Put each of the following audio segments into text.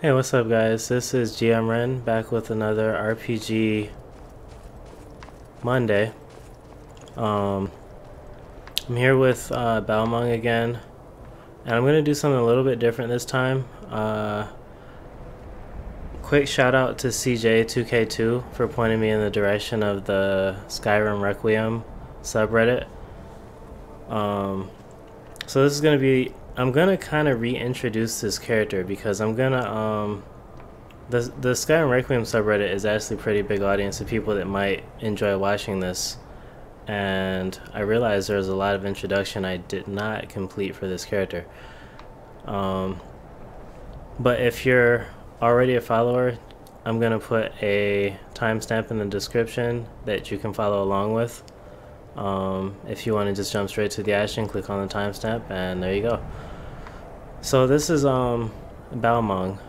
Hey, what's up guys? This is GM Ren back with another RPG Monday. I'm here with Balmung again, and I'm going to do something a little bit different this time. Quick shout out to CJ2K2 for pointing me in the direction of the Skyrim Requiem subreddit. So this is going to be, I'm going to kind of reintroduce this character because I'm going to, the Skyrim Requiem subreddit is actually a pretty big audience of people that might enjoy watching this. And I realized there's a lot of introduction I did not complete for this character. But if you're already a follower, I'm going to put a timestamp in the description that you can follow along with. If you want to just jump straight to the action, click on the timestamp and there you go. So this is Balmung.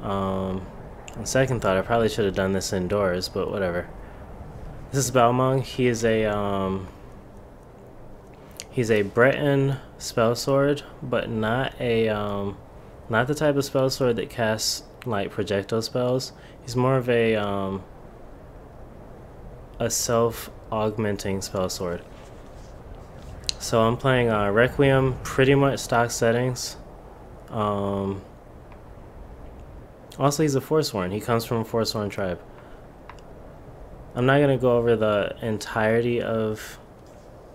On second thought, I probably should have done this indoors, but whatever. This is Balmung. He is a he's a Breton spellsword, but not the type of spellsword that casts like projectile spells. He's more of a self-augmenting spellsword. So I'm playing Requiem, pretty much stock settings. Also, he's a Forsworn. He comes from a Forsworn tribe. I'm not going to go over the entirety of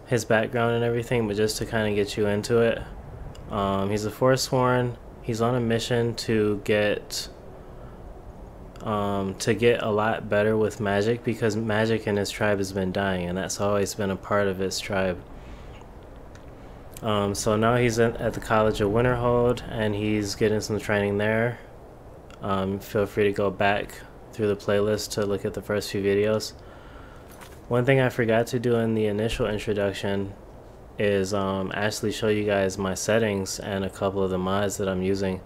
his background and everything, but just to kind of get you into it. He's a Forsworn. He's on a mission to get a lot better with magic, because magic in his tribe has been dying, and that's always been a part of his tribe. So now he's at the College of Winterhold, and he's getting some training there. Feel free to go back through the playlist to look at the first few videos. One thing I forgot to do in the initial introduction is actually show you guys my settings and a couple of the mods that I'm using.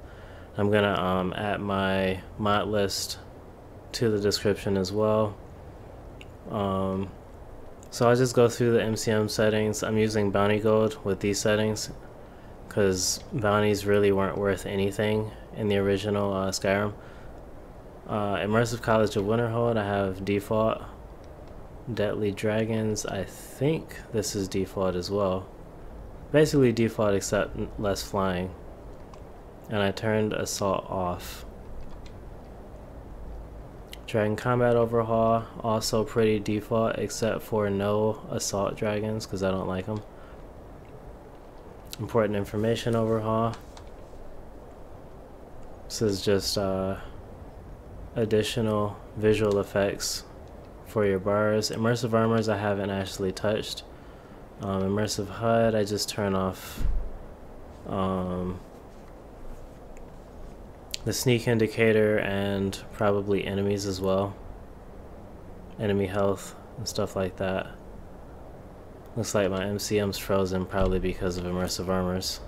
I'm gonna add my mod list to the description as well. So I'll just go through the MCM settings. I'm using bounty gold with these settings because bounties really weren't worth anything in the original Skyrim. Immersive College of Winterhold, I have default. Deadly Dragons, I think this is default as well. Basically default except less flying. And I turned assault off. Dragon Combat Overhaul, also pretty default except for no assault dragons because I don't like them. Important Information Overhaul. This is just additional visual effects for your bars. Immersive Armors I haven't actually touched. Immersive HUD, I just turn off the sneak indicator and probably enemies as well. Enemy health and stuff like that. Looks like my MCM's frozen, probably because of Immersive Armors.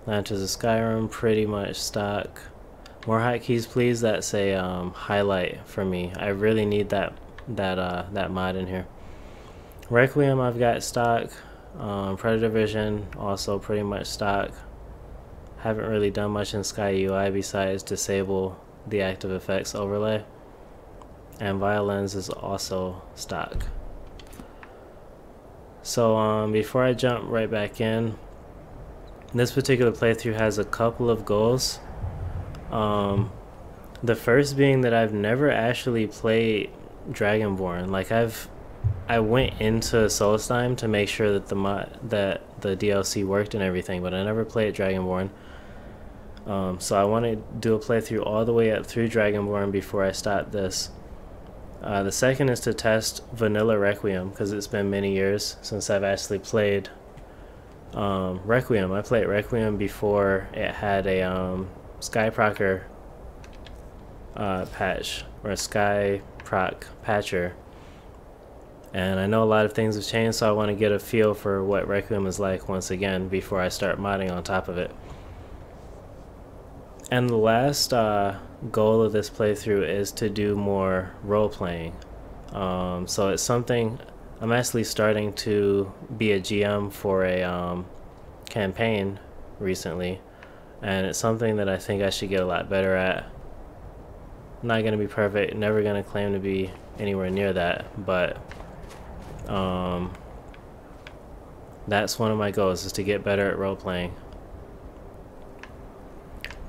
Lanterns of Skyrim, pretty much stock. More hotkeys please, that's a highlight for me. I really need that mod in here. Requiem I've got stock. Predator Vision also pretty much stock. Haven't really done much in Sky UI besides disable the active effects overlay. And Violence is also stock. So before I jump right back in, this particular playthrough has a couple of goals. The first being that I've never actually played Dragonborn. Like I went into Solstheim to make sure that the DLC worked and everything, but I never played Dragonborn. So I want to do a playthrough all the way up through Dragonborn before I start this. The second is to test Vanilla Requiem, because it's been many years since I've actually played Requiem. I played Requiem before it had a Skyprocker patch, or a Skyproc patcher. And I know a lot of things have changed, so I want to get a feel for what Requiem is like once again before I start modding on top of it. And the last goal of this playthrough is to do more role-playing. So it's something I'm actually starting to be a GM for campaign recently, and it's something that I think I should get a lot better at. I'm not gonna be perfect, never gonna claim to be anywhere near that, but that's one of my goals, is to get better at role-playing.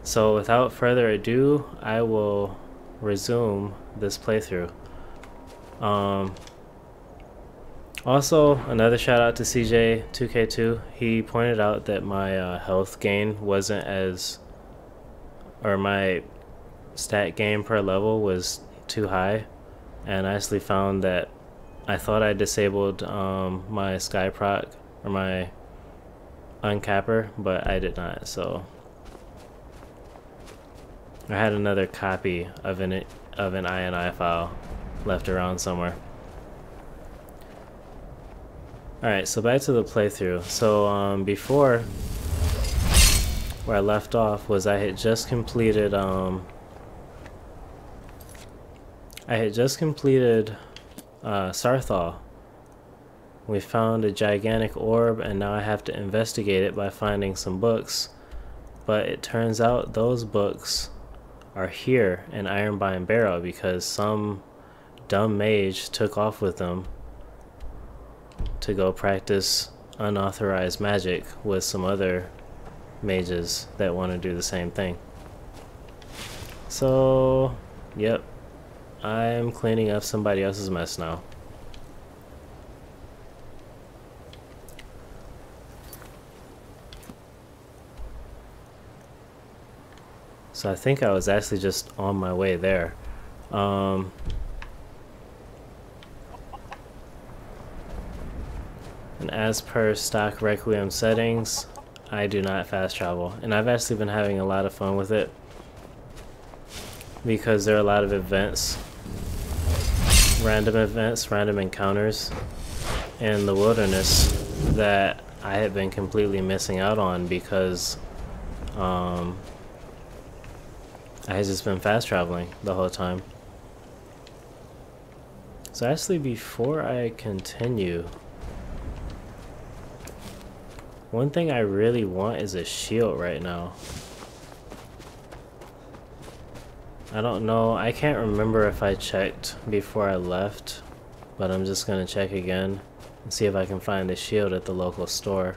So without further ado, I will resume this playthrough. Also, another shout out to CJ2K2. He pointed out that my health gain wasn't as, or my stat gain per level was too high, and I actually found that I thought I disabled my sky proc, or my uncapper, but I did not. So I had another copy of an INI file left around somewhere. Alright, so back to the playthrough. So before, where I left off was I had just completed Sarthal. We found a gigantic orb, and now I have to investigate it by finding some books. But it turns out those books are here in Ironbind Barrow because some dumb mage took off with them to go practice unauthorized magic with some other mages that want to do the same thing. So, yep, I'm cleaning up somebody else's mess now. So I think I was actually just on my way there. And as per stock Requiem settings, I do not fast travel. And I've actually been having a lot of fun with it, because there are a lot of events, random encounters in the wilderness that I had been completely missing out on because I had just been fast traveling the whole time. So actually, before I continue, one thing I really want is a shield right now. I don't know, I can't remember if I checked before I left, but I'm just gonna check again and see if I can find a shield at the local store.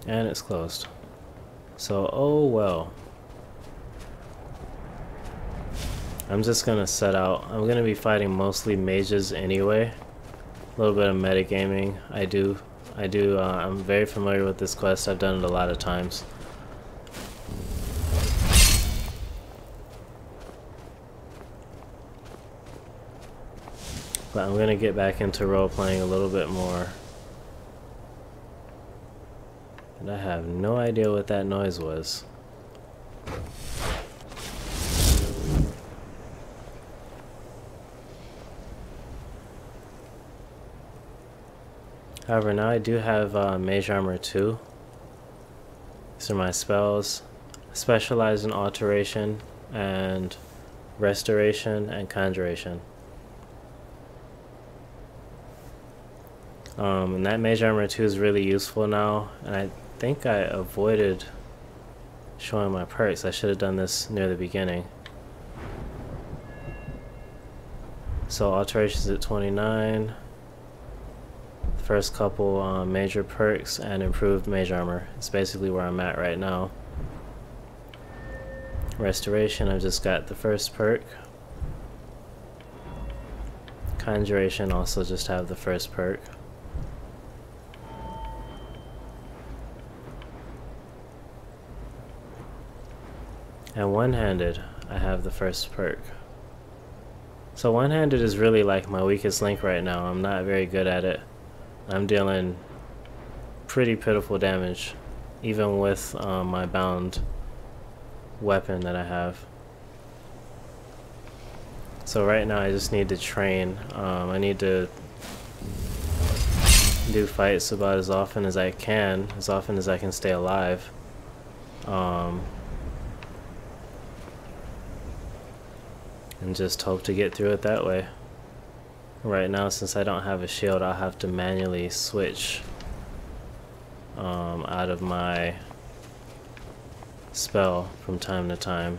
And it's closed. So, oh well. I'm just gonna set out. I'm gonna be fighting mostly mages anyway. A little bit of metagaming. I'm very familiar with this quest. I've done it a lot of times. But I'm gonna get back into role-playing a little bit more. And I have no idea what that noise was. However, now I do have Mage Armor 2. These are my spells. I specialize in Alteration and Restoration and Conjuration. And that Mage Armor 2 is really useful now, and I think I avoided showing my perks. I should have done this near the beginning. So Alteration's at 29. First couple major perks and improved mage armor. It's basically where I'm at right now. Restoration, I've just got the first perk. Conjuration, also just have the first perk. And one-handed, I have the first perk. So one-handed is really like my weakest link right now. I'm not very good at it. I'm dealing pretty pitiful damage, even with my bound weapon that I have. So right now I just need to train. I need to do fights about as often as I can stay alive. And just hope to get through it that way. right now, since I don't have a shield, I'll have to manually switch out of my spell from time to time.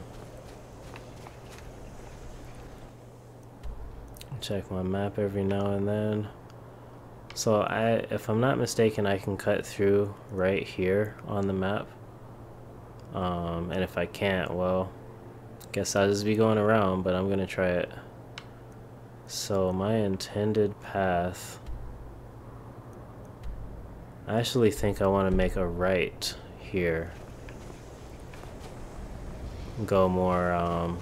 Check my map every now and then. So if I'm not mistaken, I can cut through right here on the map. And if I can't, well, guess I'll just be going around, but I'm gonna try it. So my intended path, I actually think I want to make a right here. Go more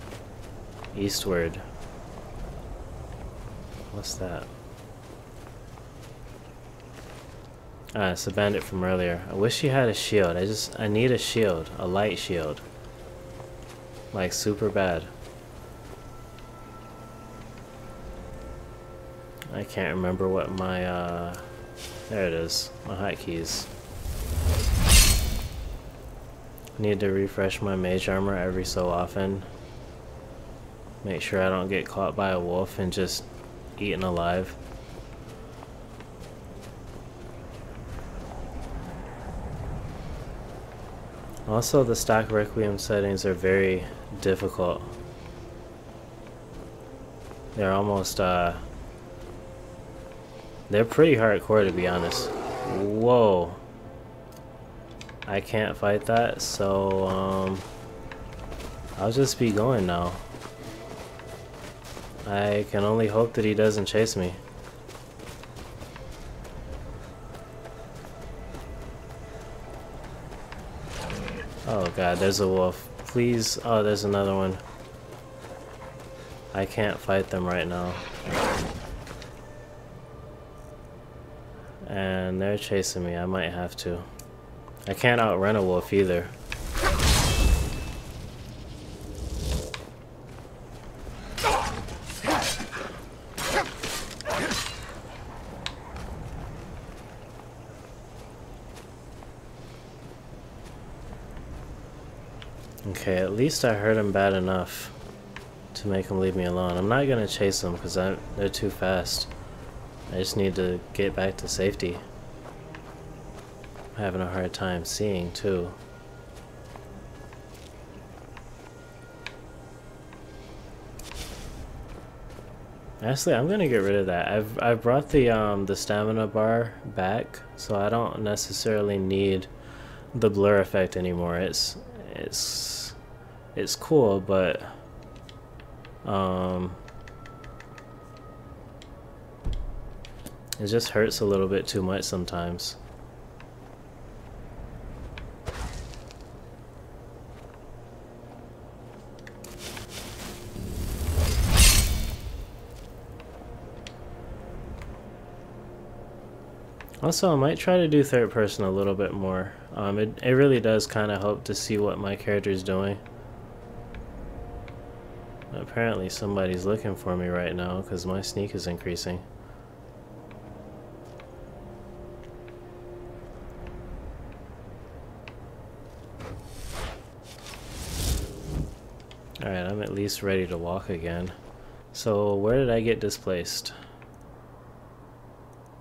eastward. What's that? Ah, it's a bandit from earlier. I wish he had a shield. I need a shield, a light shield. Like super bad. I can't remember what my there it is, my hotkeys. Need to refresh my mage armor every so often. Make sure I don't get caught by a wolf and just eaten alive. Also, the stock Requiem settings are very difficult. They're almost they're pretty hardcore, to be honest. Whoa. I can't fight that, so I'll just be going now. I can only hope that he doesn't chase me. Oh god, there's a wolf. Please. Oh, there's another one. I can't fight them right now. And they're chasing me. I might have to. I can't outrun a wolf either. Okay, at least I hurt him bad enough to make him leave me alone. I'm not gonna chase them because they're too fast. I just need to get back to safety. I'm having a hard time seeing too. Actually, I'm gonna get rid of that. I've brought the stamina bar back, so I don't necessarily need the blur effect anymore. It's cool, but it just hurts a little bit too much sometimes. Also, I might try to do third person a little bit more. It really does kind of help to see what my character's doing. Apparently somebody's looking for me right now because my sneak is increasing. Alright, I'm at least ready to walk again. So where did I get displaced?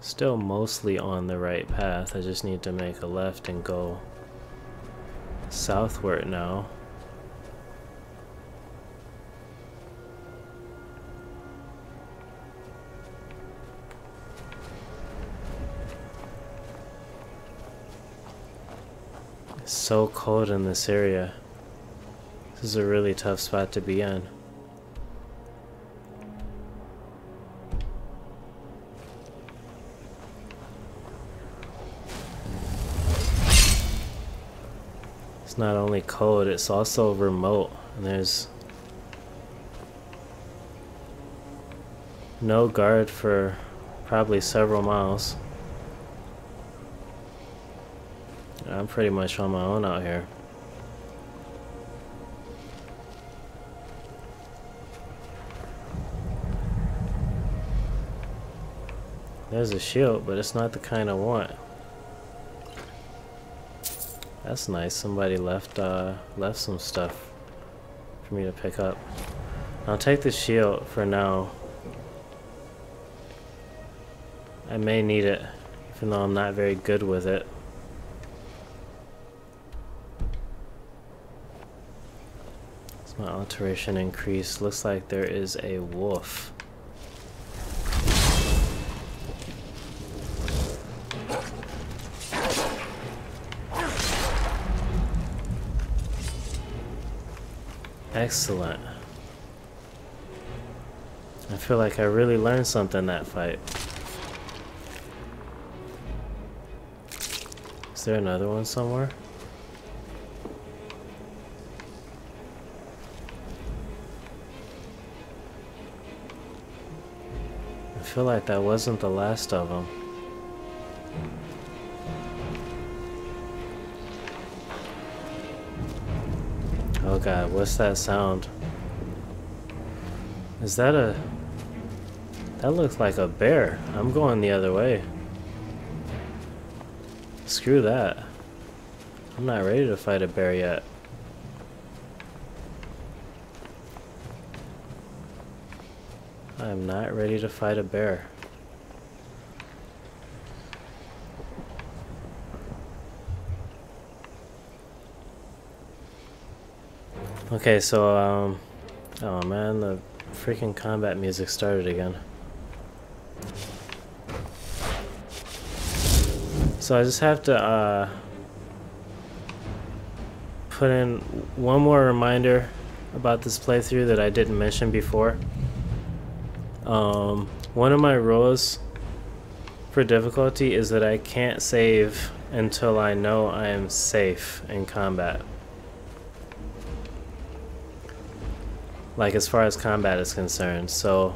Still mostly on the right path. I just need to make a left and go southward now. It's so cold in this area. This is a really tough spot to be in. It's not only cold, it's also remote. And there's no guard for probably several miles. I'm pretty much on my own out here. There's a shield, but it's not the kind I want. That's nice. Somebody left some stuff for me to pick up. I'll take the shield for now. I may need it, even though I'm not very good with it. As my alteration increased, looks like there is a wolf. Excellent. I feel like I really learned something that fight. Is there another one somewhere? I feel like that wasn't the last of them. Oh god, what's that sound? Is that a... That looks like a bear. I'm going the other way. Screw that. I'm not ready to fight a bear yet. I am not ready to fight a bear. Okay, so, oh man, the freaking combat music started again. So I just have to, put in one more reminder about this playthrough that I didn't mention before. One of my rules for difficulty is that I can't save until I know I am safe in combat. Like as far as combat is concerned, so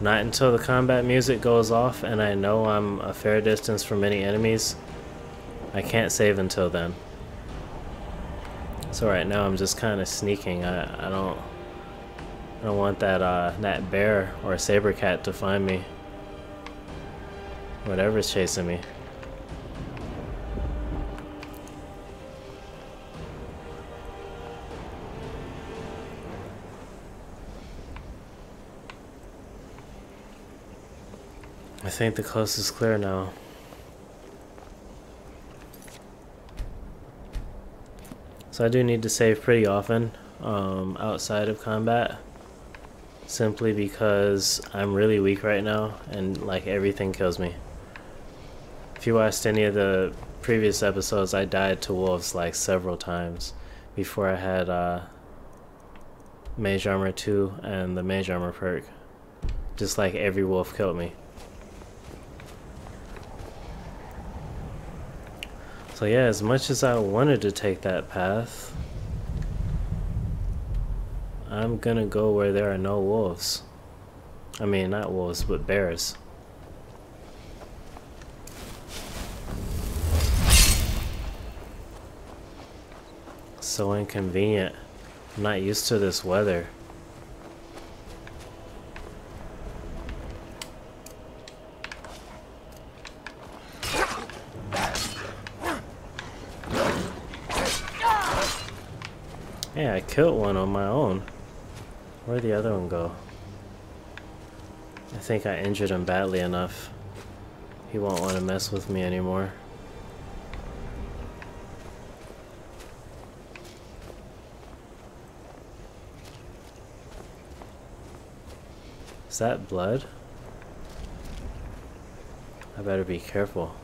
not until the combat music goes off and I know I'm a fair distance from any enemies, I can't save until then. So right now I'm just kind of sneaking. I don't want that bear or saber cat to find me. Whatever's chasing me. I think the coast is clear now. So I do need to save pretty often outside of combat, simply because I'm really weak right now and like everything kills me. If you watched any of the previous episodes, I died to wolves like several times before I had Mage Armor 2 and the Mage Armor perk. Just like every wolf killed me. So yeah, as much as I wanted to take that path, I'm gonna go where there are no wolves. I mean, not wolves, but bears. So inconvenient. I'm not used to this weather. Yeah, I killed one on my own. Where'd the other one go? I think I injured him badly enough. He won't want to mess with me anymore. Is that blood? I better be careful.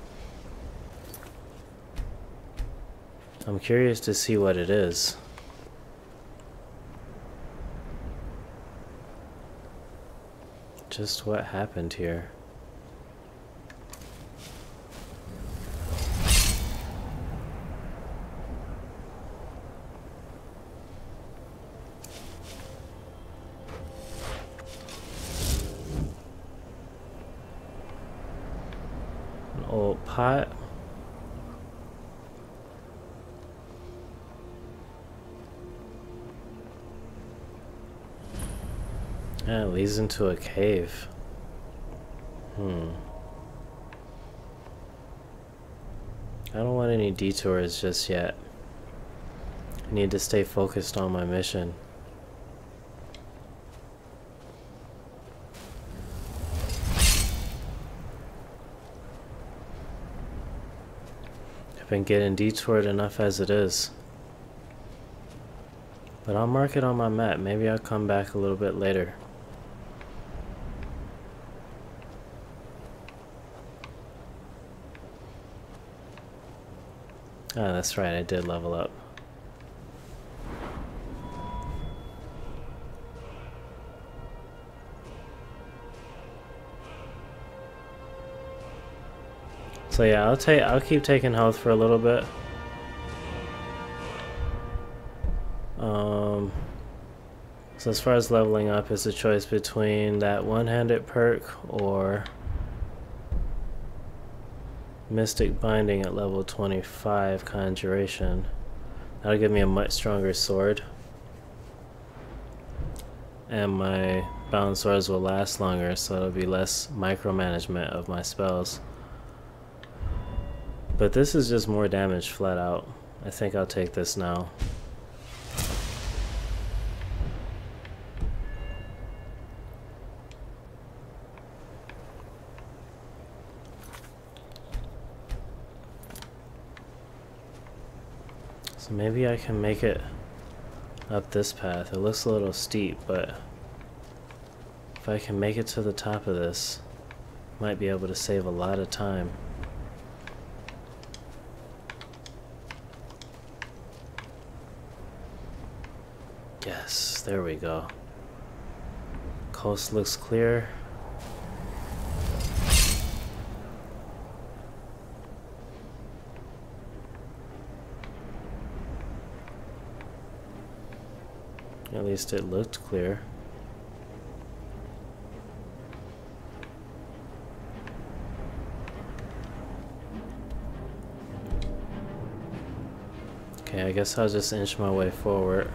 I'm curious to see what it is. Just what happened here? An old pot. Yeah, it leads into a cave. I don't want any detours just yet. I need to stay focused on my mission. I've been getting detoured enough as it is. But I'll mark it on my map. Maybe I'll come back a little bit later. Oh, that's right, I did level up. So yeah, I'll keep taking health for a little bit. So as far as leveling up, it's a choice between that one-handed perk or Mystic Binding at level 25 Conjuration. That'll give me a much stronger sword. And my bound swords will last longer, so it'll be less micromanagement of my spells. But this is just more damage flat out. I think I'll take this now. So maybe I can make it up this path. It looks a little steep, but if I can make it to the top of this, might be able to save a lot of time. Yes, there we go. Coast looks clear. At least it looked clear. Okay, I guess I'll just inch my way forward.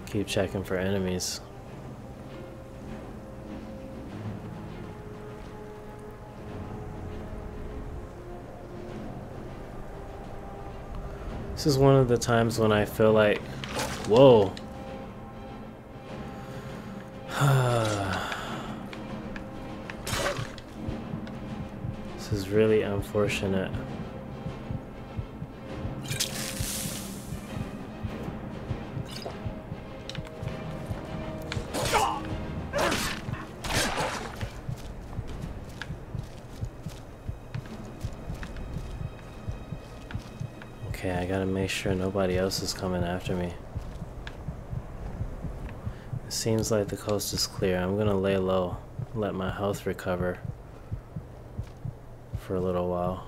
Keep checking for enemies. This is one of the times when I feel like, whoa. This is really unfortunate. Okay, I gotta make sure nobody else is coming after me. It seems like the coast is clear. I'm gonna lay low, let my health recover for a little while.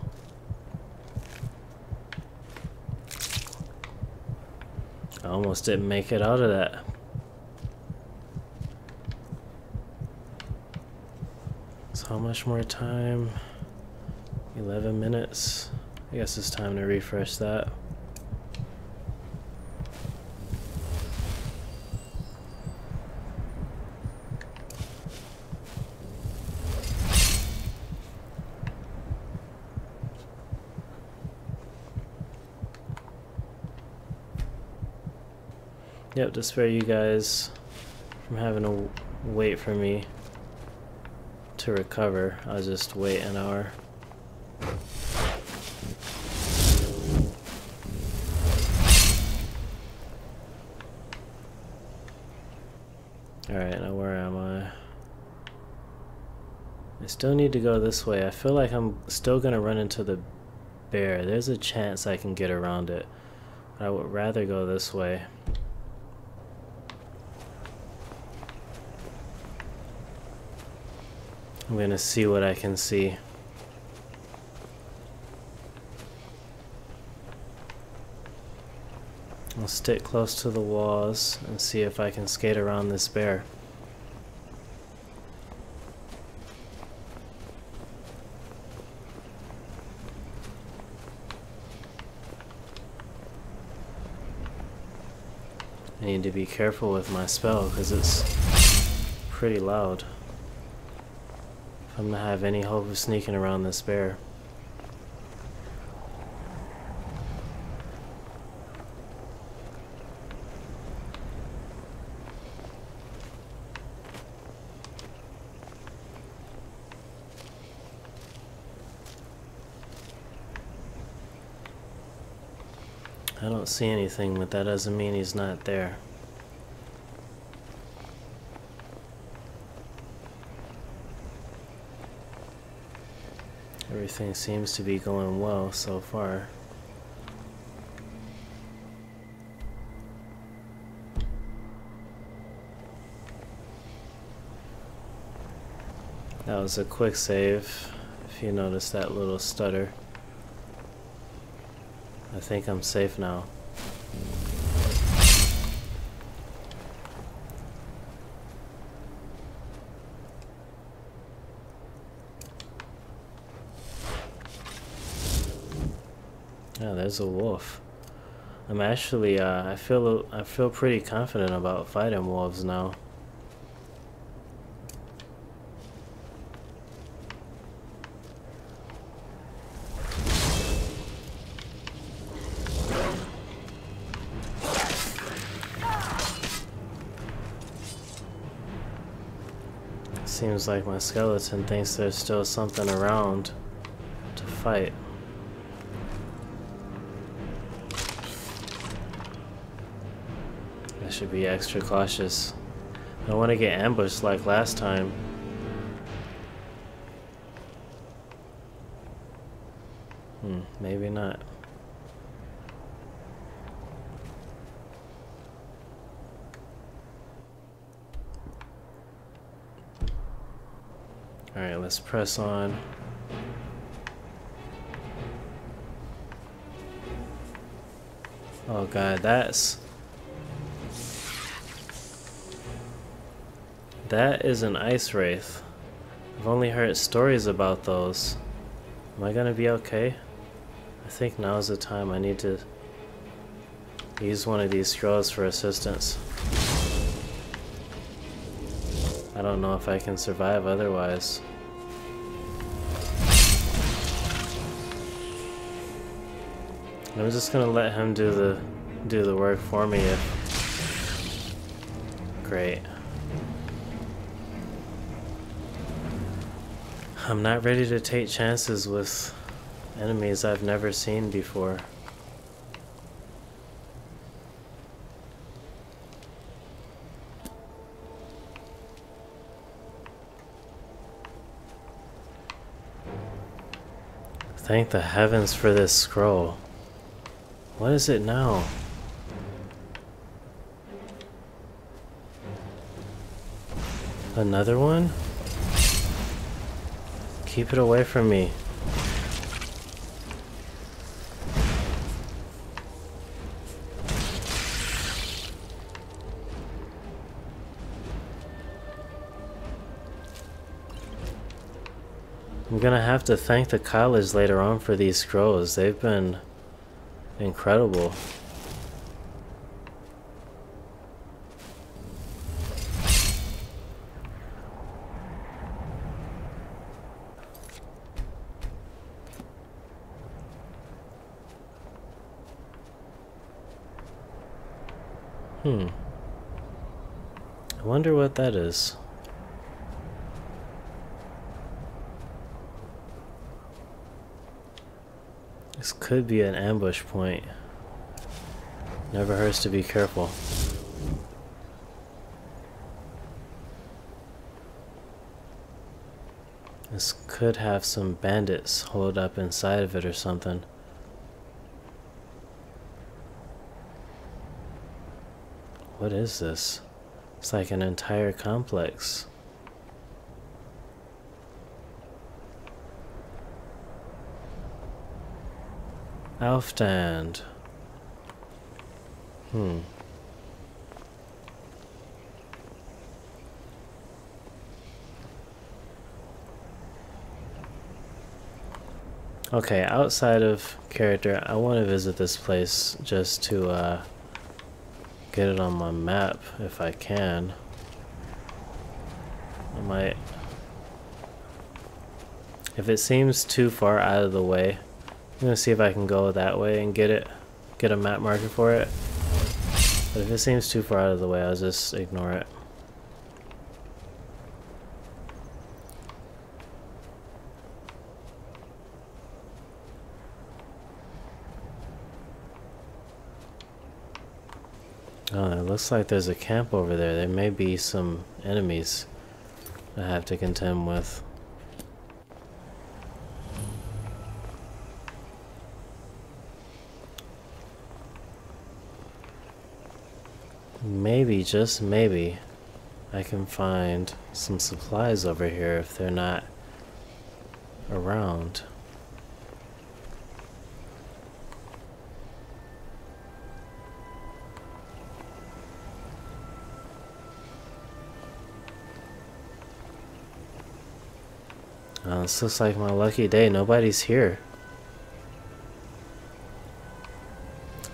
I almost didn't make it out of that. So how much more time? 11 minutes. I guess it's time to refresh that. Yep, to spare you guys from having to wait for me to recover, I'll just wait an hour. Alright, now where am I? I still need to go this way. I feel like I'm still gonna run into the bear. There's a chance I can get around it. I would rather go this way. I'm gonna see what I can see. I'll stick close to the walls and see if I can skate around this bear. I need to be careful with my spell because it's pretty loud. If I'm gonna have any hope of sneaking around this bear. I don't see anything, but that doesn't mean he's not there. Everything seems to be going well so far. That was a quick save, if you notice that little stutter. I think I'm safe now. Yeah, there's a wolf. I'm actually, I feel pretty confident about fighting wolves now. Seems like my skeleton thinks there's still something around to fight. I should be extra cautious. I don't want to get ambushed like last time. Maybe not. Alright, let's press on. Oh god, that is an ice wraith. I've only heard stories about those. Am I gonna be okay? I think now's the time I need to use one of these scrolls for assistance. I don't know if I can survive otherwise. I'm just gonna let him do the work for me if... Great. I'm not ready to take chances with enemies I've never seen before. Thank the heavens for this scroll. What is it now? Another one? Keep it away from me. I'm gonna have to thank the college later on for these scrolls. They've been incredible. I wonder what that is. This could be an ambush point. Never hurts to be careful. This could have some bandits holed up inside of it or something. What is this? It's like an entire complex. Aufstand. Okay, outside of character, I want to visit this place just to get it on my map if I can. I might. If it seems too far out of the way, I'm gonna see if I can go that way and get a map marker for it. But if it seems too far out of the way, I'll just ignore it. Oh, it looks like there's a camp over there. There may be some enemies I have to contend with. Maybe, just maybe, I can find some supplies over here if they're not around. This looks like my lucky day. Nobody's here.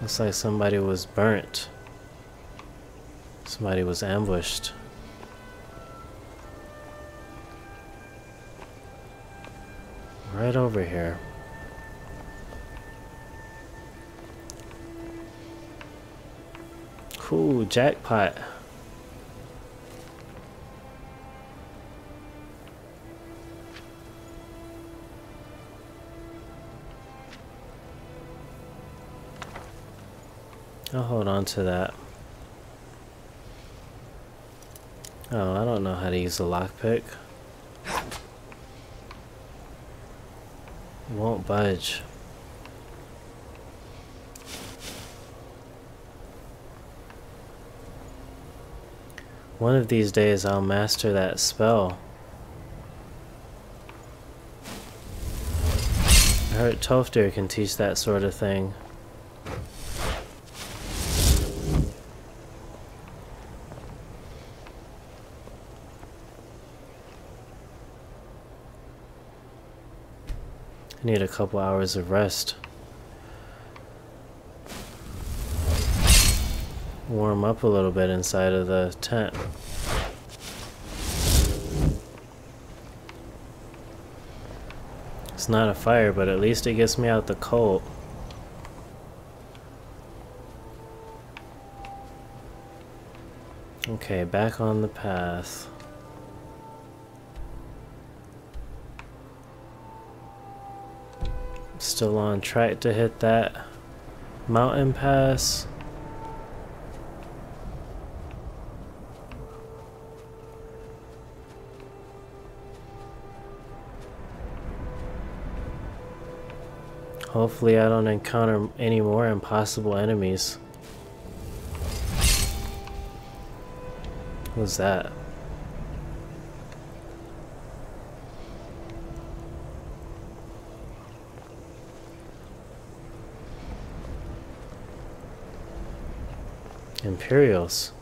Looks like somebody was burnt. Somebody was ambushed. Right over here. Cool, jackpot. I'll hold on to that. Oh, I don't know how to use a lockpick. Won't budge. One of these days I'll master that spell. I heard Toftir can teach that sort of thing. I need a couple hours of rest. Warm up a little bit inside of the tent. It's not a fire, but at least it gets me out the cold. Okay, back on the path. Still on track to hit that mountain pass. Hopefully I don't encounter any more impossible enemies. What's that? Imperials.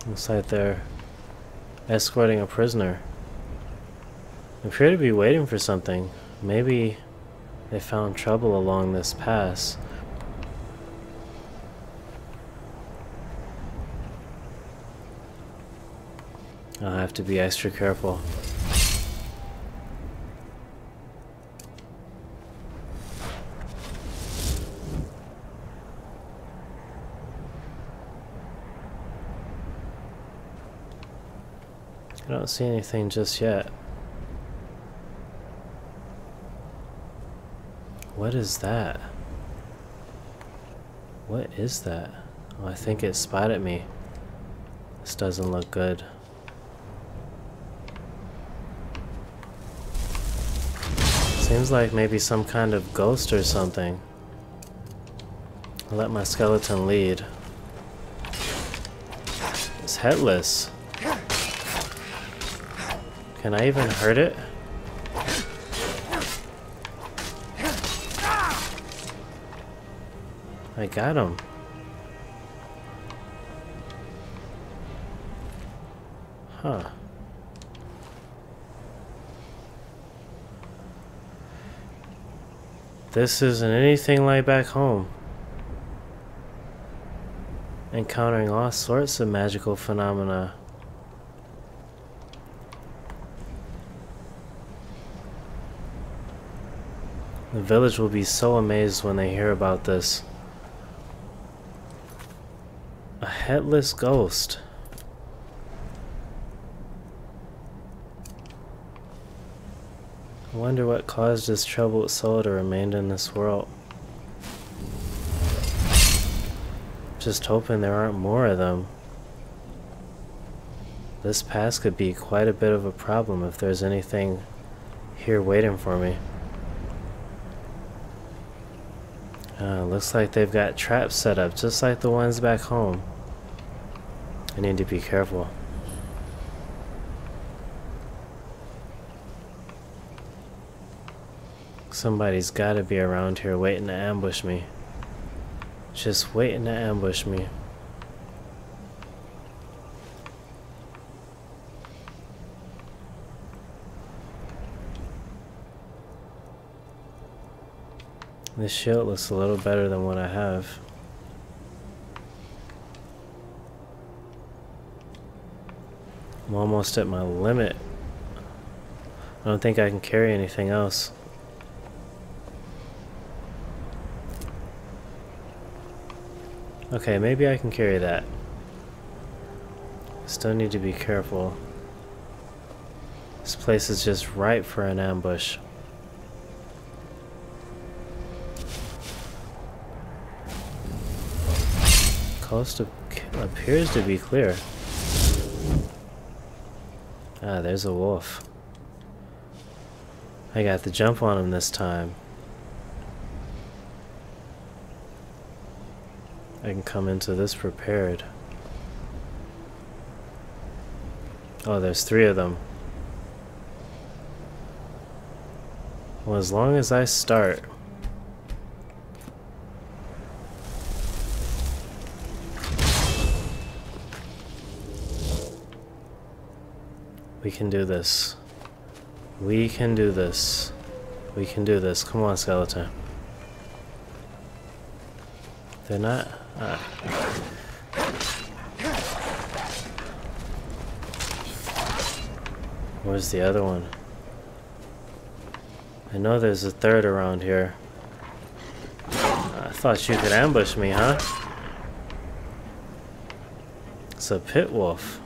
Looks like they're escorting a prisoner. They appear to be waiting for something. Maybe they found trouble along this pass. I'll have to be extra careful. I don't see anything just yet. What is that? What is that? Oh, I think it spotted me. This doesn't look good. Seems like maybe some kind of ghost or something. I'll let my skeleton lead. It's headless. Can I even hurt it? I got him. Huh. This isn't anything like back home. Encountering all sorts of magical phenomena. The village will be so amazed when they hear about this. A headless ghost. I wonder what caused this troubled soul to remain in this world. Just hoping there aren't more of them. This pass could be quite a bit of a problem if there's anything here waiting for me. Looks like they've got traps set up just like the ones back home. I need to be careful. Somebody's gotta be around here waiting to ambush me. Just waiting to ambush me. This shield looks a little better than what I have. I'm almost at my limit. I don't think I can carry anything else. Okay, maybe I can carry that. Still need to be careful. This place is just ripe for an ambush. Coast appears to be clear. Ah, there's a wolf. I got the jump on him this time. I can come into this prepared. Oh, there's 3 of them. Well, as long as I start. We can do this. We can do this. We can do this. Come on, skeleton. They're not... Where's the other one? I know there's a 3rd around here. I thought you could ambush me, huh? It's a pit wolf.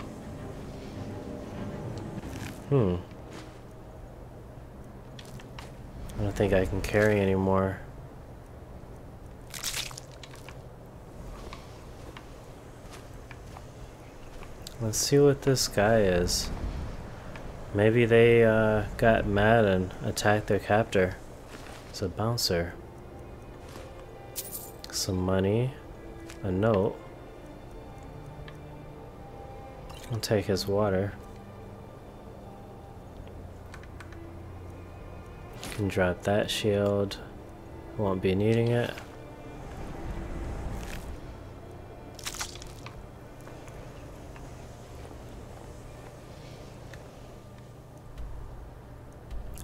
I don't think I can carry anymore. Let's see what this guy is. Maybe they got mad and attacked their captor. It's a bouncer. Some money. A note. I'll take his water. Can drop that shield. Won't be needing it.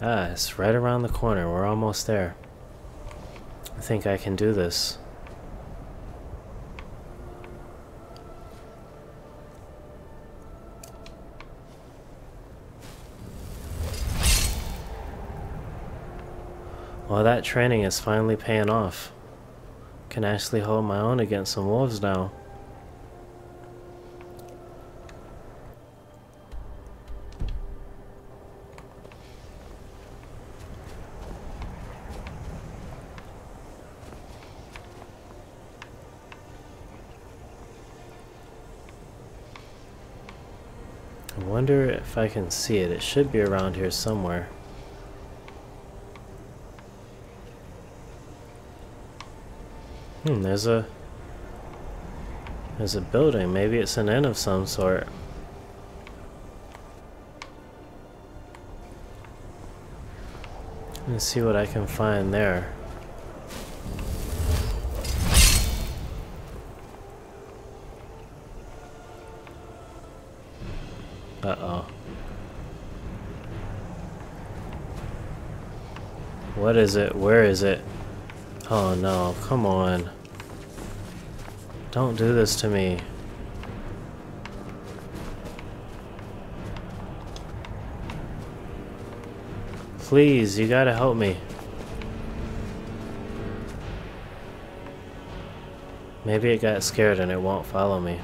Ah, it's right around the corner. We're almost there. I think I can do this. Well, that training is finally paying off. Can actually hold my own against some wolves now. I wonder if I can see it. It should be around here somewhere. There's a building. Maybe it's an inn of some sort. Let's see what I can find there. Uh-oh. What is it? Where is it? Oh no, come on. Don't do this to me. Please, you gotta help me. Maybe it got scared and it won't follow me.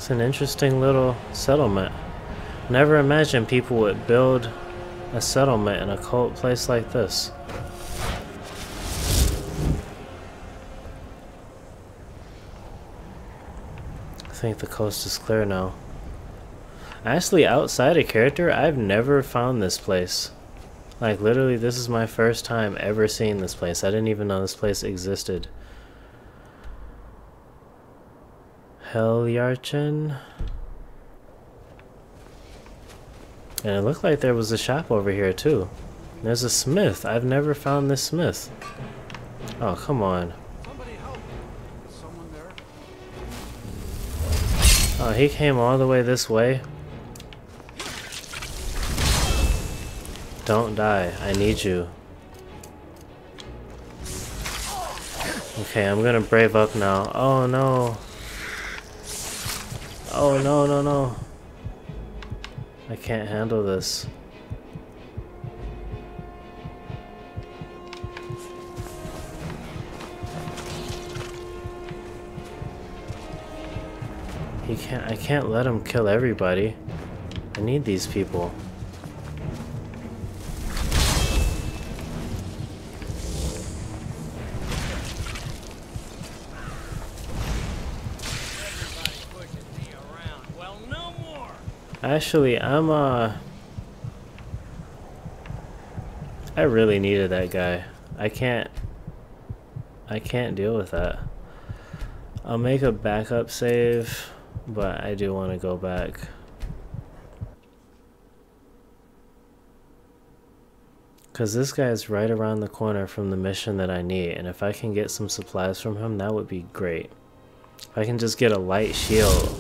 It's an interesting little settlement. Never imagined people would build a settlement in a cold place like this. I think the coast is clear now. Actually, outside of character, I've never found this place. Like, literally, this is my first time ever seeing this place. I didn't even know this place existed. Heljarchen. And it looked like there was a shop over here, too. There's a smith. I've never found this smith. Oh, come on. Somebody help. Is someone there? Oh, he came all the way this way. Don't die. I need you. Okay, I'm gonna brave up now. Oh no. Oh no, no, no. I can't handle this. I can't let him kill everybody. I need these people. Actually, I really needed that guy. I can't deal with that. I'll make a backup save, but I do want to go back. Because this guy is right around the corner from the mission that I need, and if I can get some supplies from him, that would be great. If I can just get a light shield.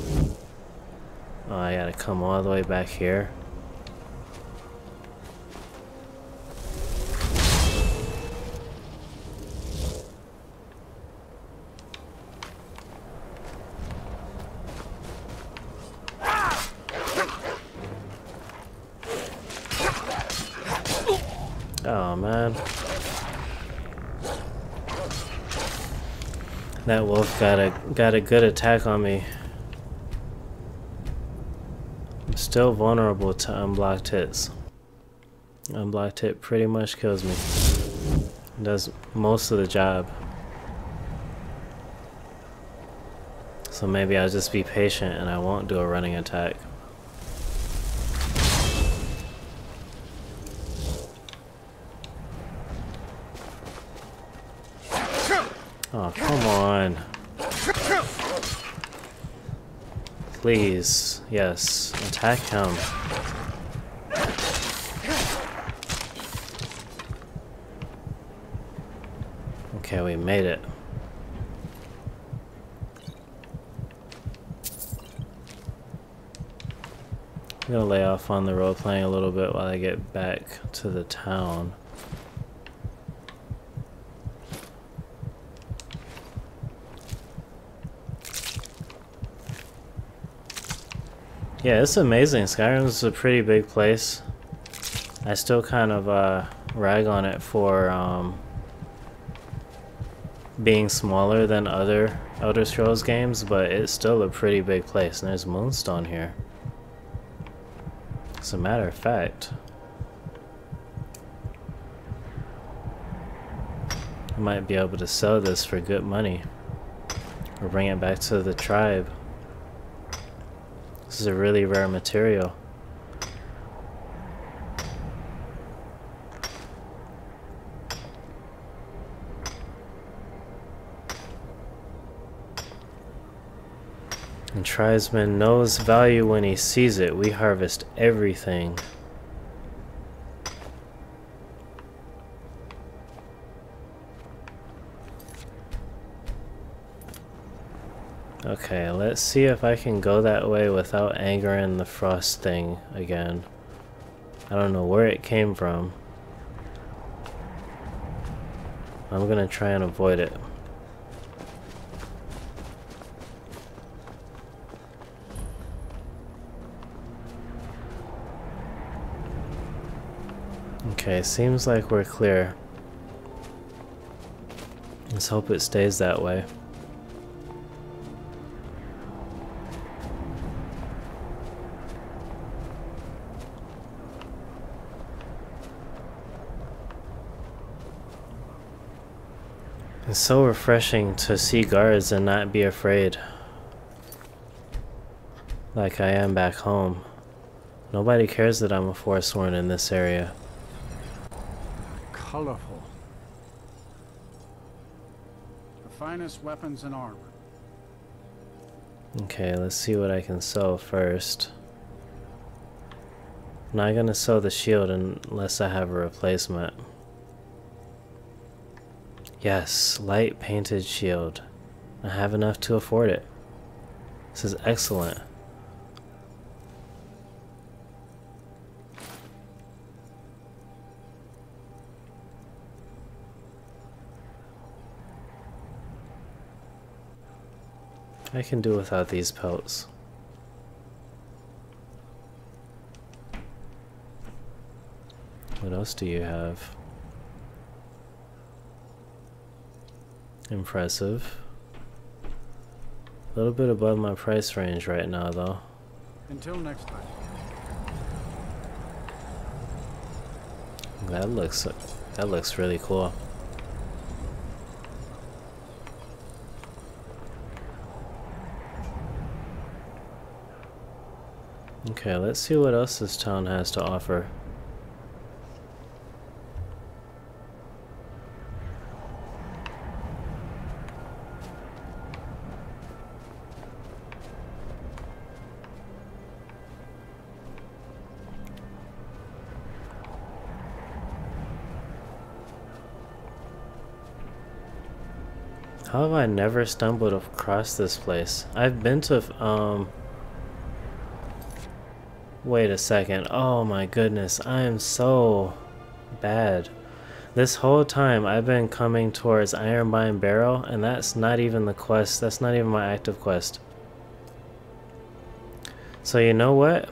Oh, I gotta come all the way back here. Oh man. That wolf got a good attack on me. I'm still vulnerable to unblocked hits. Unblocked hit pretty much kills me. It does most of the job. So maybe I'll just be patient and I won't do a running attack. Oh, come on. Please, yes, attack him. Okay, we made it. I'm gonna lay off on the role playing a little bit while I get back to the town. Yeah, it's amazing. Skyrim's a pretty big place. I still kind of rag on it for being smaller than other Elder Scrolls games, but it's still a pretty big place. And there's Moonstone here. As a matter of fact, I might be able to sell this for good money or bring it back to the tribe. This is a really rare material. And tribesman knows value when he sees it. We harvest everything. Okay, let's see if I can go that way without angering the frost thing again. I don't know where it came from. I'm gonna try and avoid it. Okay, seems like we're clear. Let's hope it stays that way. It's so refreshing to see guards and not be afraid. Like I am back home. Nobody cares that I'm a Forsworn in this area. Colorful. The finest weapons and armor. Okay, let's see what I can sell first. I'm not gonna sell the shield unless I have a replacement. Yes, light painted shield. I have enough to afford it. This is excellent. I can do without these pelts. What else do you have? Impressive. A little bit above my price range right now, though. Until next time. That looks really cool. Okay, let's see what else this town has to offer. How have I never stumbled across this place? I've been to, wait a second. Oh my goodness, I am so bad. This whole time I've been coming towards Ironbind Barrow, and that's not even the quest. That's not even my active quest. So you know what?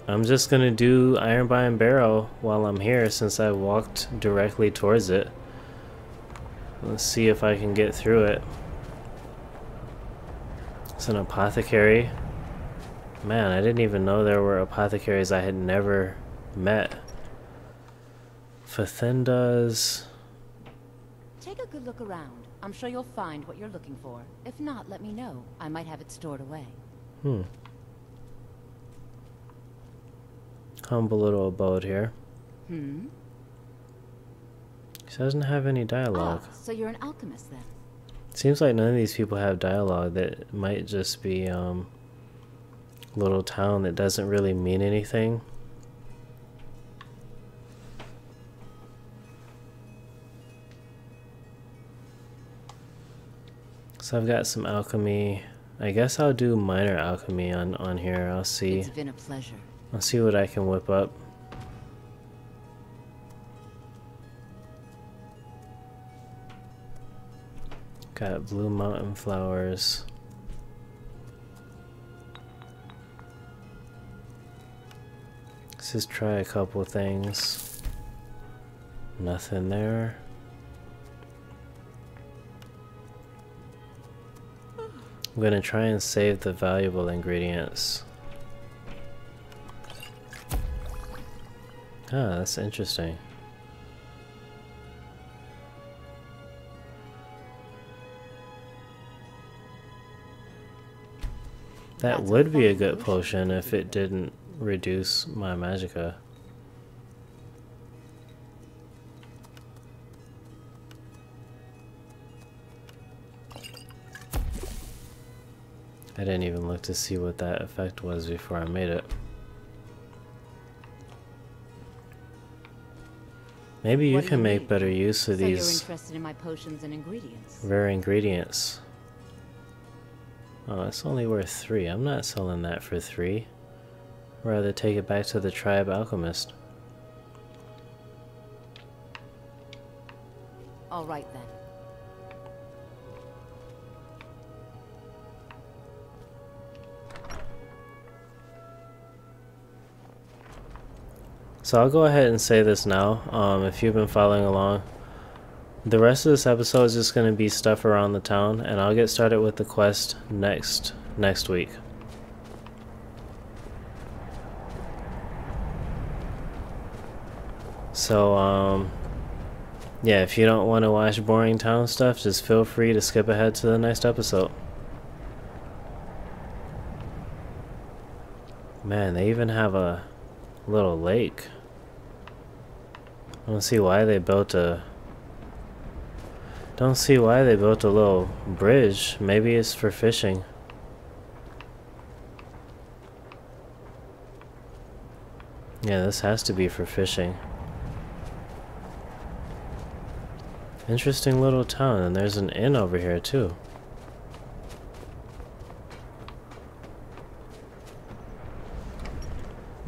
I'm just gonna do Ironbind Barrow while I'm here since I walked directly towards it. Let's see if I can get through it. It's an apothecary. Man, I didn't even know there were apothecaries I had never met. Fathinda's. Take a good look around. I'm sure you'll find what you're looking for. If not, let me know. I might have it stored away. Humble little abode here. Hmm? She doesn't have any dialogue. Ah, so you're an alchemist then? Seems like none of these people have dialogue. That might just be little town that doesn't really mean anything. So I've got some alchemy. I guess I'll do minor alchemy on here. I'll see. It's been a pleasure. I'll see what I can whip up. Got blue mountain flowers. Let's just try a couple things. Nothing there. I'm gonna try and save the valuable ingredients. Ah, that's interesting. That would be a good potion if it didn't reduce my magicka. I didn't even look to see what that effect was before I made it. Maybe you can make better use of these. So you're interested in my potions and ingredients? Rare ingredients. Oh, it's only worth 3. I'm not selling that for 3. I'd rather take it back to the tribe alchemist. All right then. So I'll go ahead and say this now, if you've been following along. The rest of this episode is just going to be stuff around the town, and I'll get started with the quest next week. So, yeah, if you don't want to watch boring town stuff, just feel free to skip ahead to the next episode. Man, they even have a little lake. I don't see why they built a little bridge. Maybe it's for fishing. Yeah, this has to be for fishing. Interesting little town, and there's an inn over here too.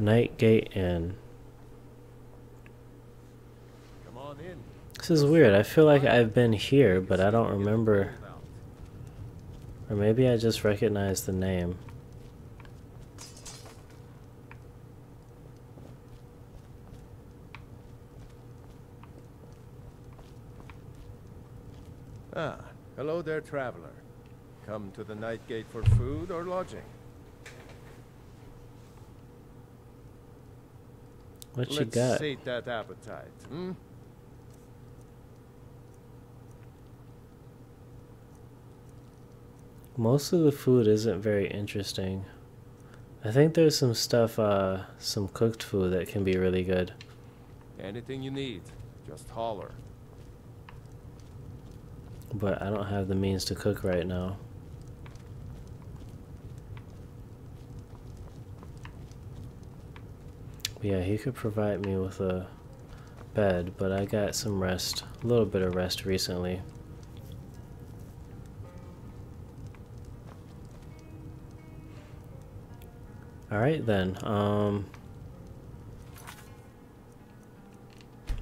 Nightgate Inn. Come on in. This is weird. I feel like I've been here, but I don't remember. Or maybe I just recognize the name. Ah, hello there, traveler. Come to the Nightgate for food or lodging? What you Let's got? sate that appetite, hmm? Most of the food isn't very interesting. I think there's some stuff, some cooked food that can be really good. Anything you need, just holler. But I don't have the means to cook right now. But yeah, he could provide me with a bed, but I got some rest, a little bit of rest recently. Alright then,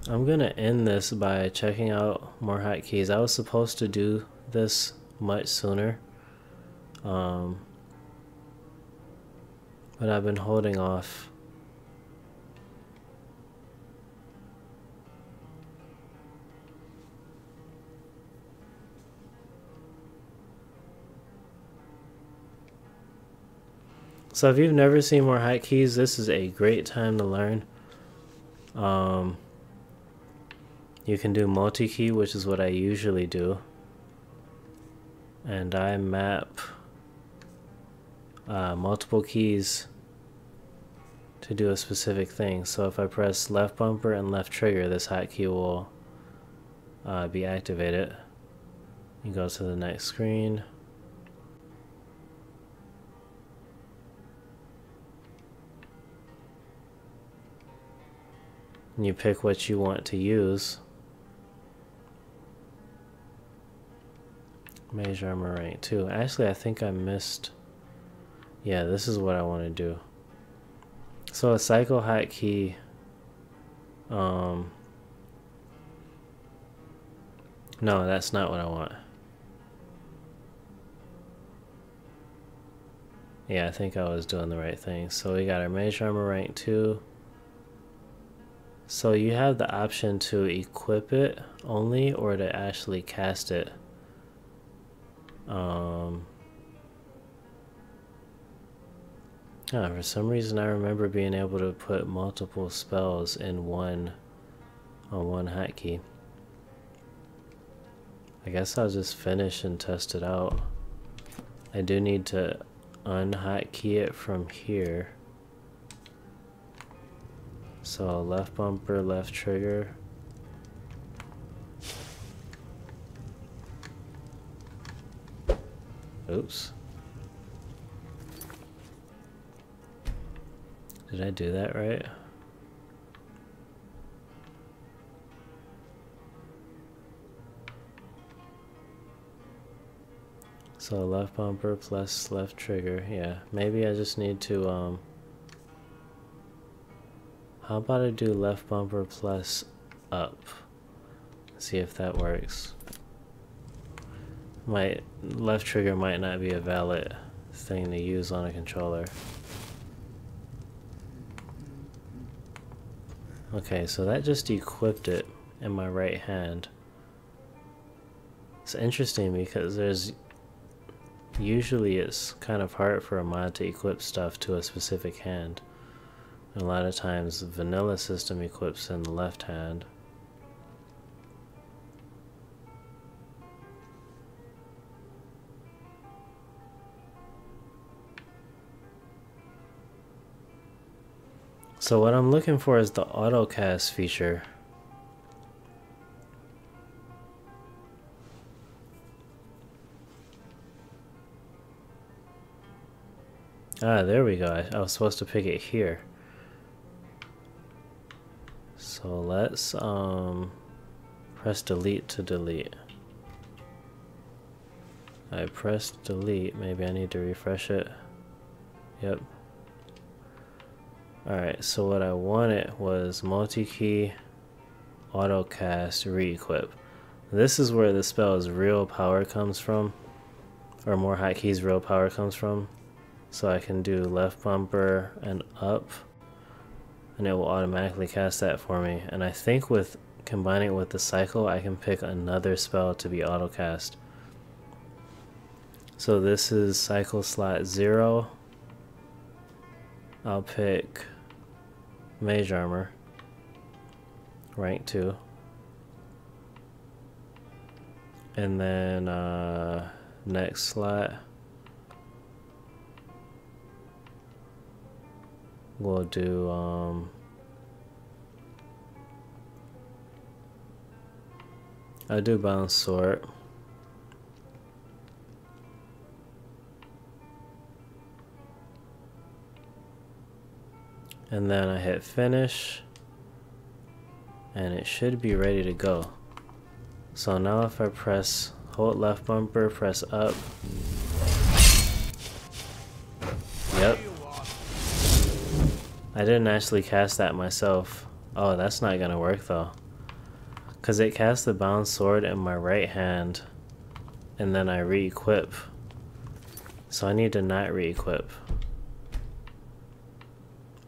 I'm gonna end this by checking out more hotkeys. I was supposed to do this much sooner, but I've been holding off. So if you've never seen more hotkeys, this is a great time to learn. You can do multi-key, which is what I usually do. And I map multiple keys to do a specific thing. So if I press left bumper and left trigger, this hotkey will be activated. You go to the next screen. And you pick what you want to use. Mage armor rank 2. Actually, I think I missed. Yeah, this is what I want to do. So a cycle hotkey. No, that's not what I want. Yeah, I think I was doing the right thing. So we got our mage armor rank 2. So you have the option to equip it only or to actually cast it. For some reason I remember being able to put multiple spells in one hotkey. I guess I'll just finish and test it out. I do need to unhotkey it from here. So left bumper, left trigger. Oops. Did I do that right? So left bumper plus left trigger. Yeah, maybe I just need to how about I do left bumper plus up? See if that works. My left trigger might not be a valid thing to use on a controller. Okay, so that just equipped it in my right hand. It's interesting because usually it's kind of hard for a mod to equip stuff to a specific hand. A lot of times the vanilla system equips in the left hand. So what I'm looking for is the auto cast feature. Ah, there we go. I was supposed to pick it here. So let's press delete to delete. I pressed delete. Maybe I need to refresh it. Yep. Alright, so what I wanted was multi-key, auto-cast, re-equip. This is where the spell's real power comes from, or more hotkeys real power comes from. So I can do left bumper and up, and it will automatically cast that for me. And I think with combining it with the cycle, I can pick another spell to be auto-cast. So this is cycle slot 0. I'll pick Mage Armor, rank 2. And then next slot, we'll do I'll do Bound Sword. And then I hit finish, and it should be ready to go. So now if I hold left bumper, press up. Yep. I didn't actually cast that myself. Oh, that's not gonna work though. Cause it cast the bound sword in my right hand, and then I re-equip. So I need to not re-equip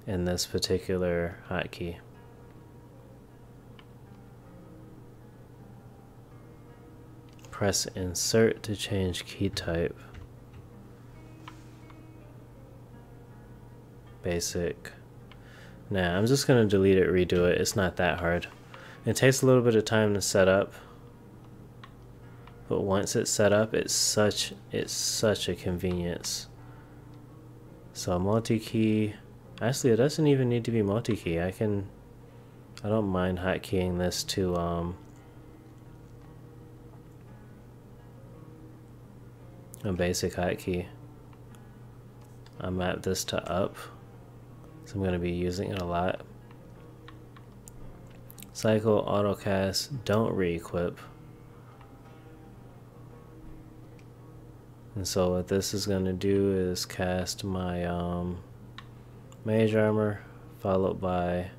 in this particular hotkey. Press insert to change key type. Basic. Nah, I'm just gonna delete it, redo it. It's not that hard. It takes a little bit of time to set up, but once it's set up, it's such a convenience. So multi-key. Actually, it doesn't even need to be multi-key. I don't mind hotkeying this to a basic hotkey. I map this to up, so I'm going to be using it a lot. Cycle, autocast, don't re-equip. And so what this is going to do is cast my Mage Armor, followed by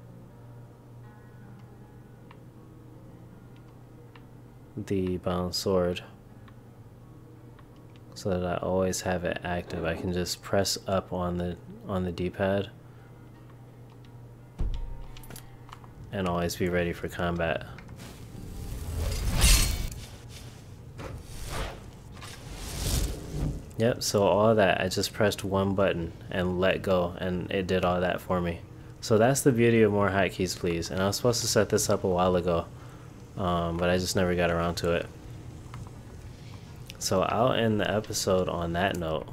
the Bound Sword, so that I always have it active. I can just press up on the D-pad and always be ready for combat. Yep, so all that, I just pressed one button and let go, and it did all that for me. So that's the beauty of more hotkeys, please. And I was supposed to set this up a while ago, but I just never got around to it. So I'll end the episode on that note.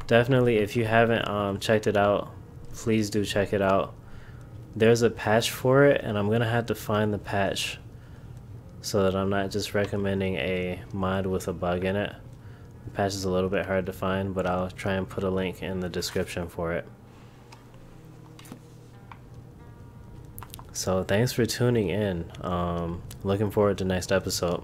Definitely, if you haven't checked it out, please do check it out. There's a patch for it, and I'm gonna have to find the patch so that I'm not just recommending a mod with a bug in it. The patch is a little bit hard to find, but I'll try and put a link in the description for it. So thanks for tuning in. Looking forward to next episode.